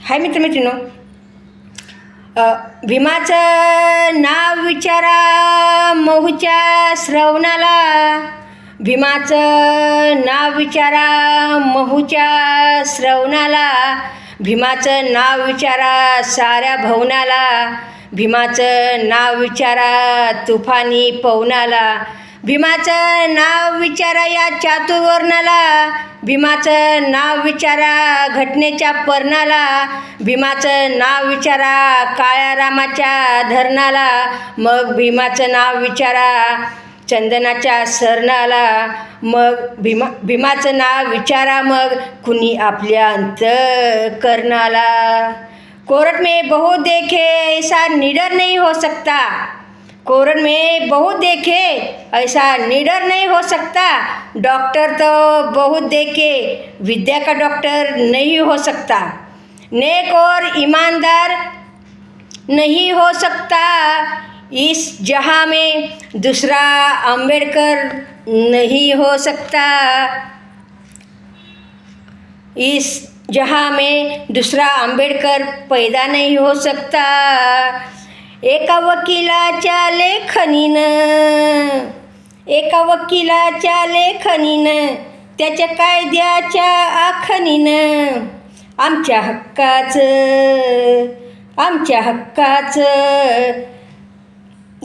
हाय मित्रमैत्रिणींनो, भीमाचं नाव विचारा महूच्या श्रवणाला. भीमाचं नाव विचारा महूच्या श्रवणाला. भीमाचं नाव विचारा साऱ्या भवनाला. भीमाचं नाव विचारा तुफानी पवनाला. भीमाचं नाव विचारा या चातुर्वर्णाला. भीमाचं नाव विचारा घटनेच्या पर्णाला. भीमाचं नाव विचारा काळ्या रामाच्या धरणाला. मग भीमाचं नाव विचारा चंदनाच्या सरणाला. मग भीमाचं नाव विचारा मग कुणी आपल्या अंतःकरणाला. कोर्ट में बहुत देखे ऐसा निडर नहीं हो सकता. कोर्ट में बहुत देखे ऐसा निडर नहीं हो सकता. डॉक्टर तो बहुत देखे विद्या का डॉक्टर नहीं हो सकता. नेक और ईमानदार नहीं हो सकता. इस जहां में दूसरा अंबेडकर नहीं हो सकता. इस जहां में दूसरा अंबेडकर पैदा नहीं हो सकता. एका वकिलाच्या लेखणीनं त्याच्या कायद्याच्या आखणीनं आमच्या हक्काचं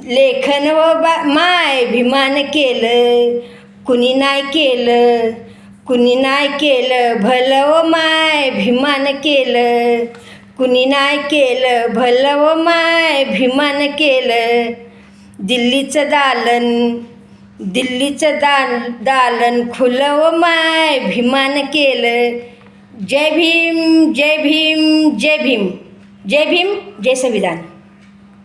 लेखन व माय भीमान केलं. कुणी नाही केलं भलं व माय भीमान केलं. कुणी नाही केलं भलं व माय भीमान केलं. दिल्लीचं दालन खुलं व माय भीमान केलं. जय भीम जय भीम जय भीम. जय भीम जय संविधान.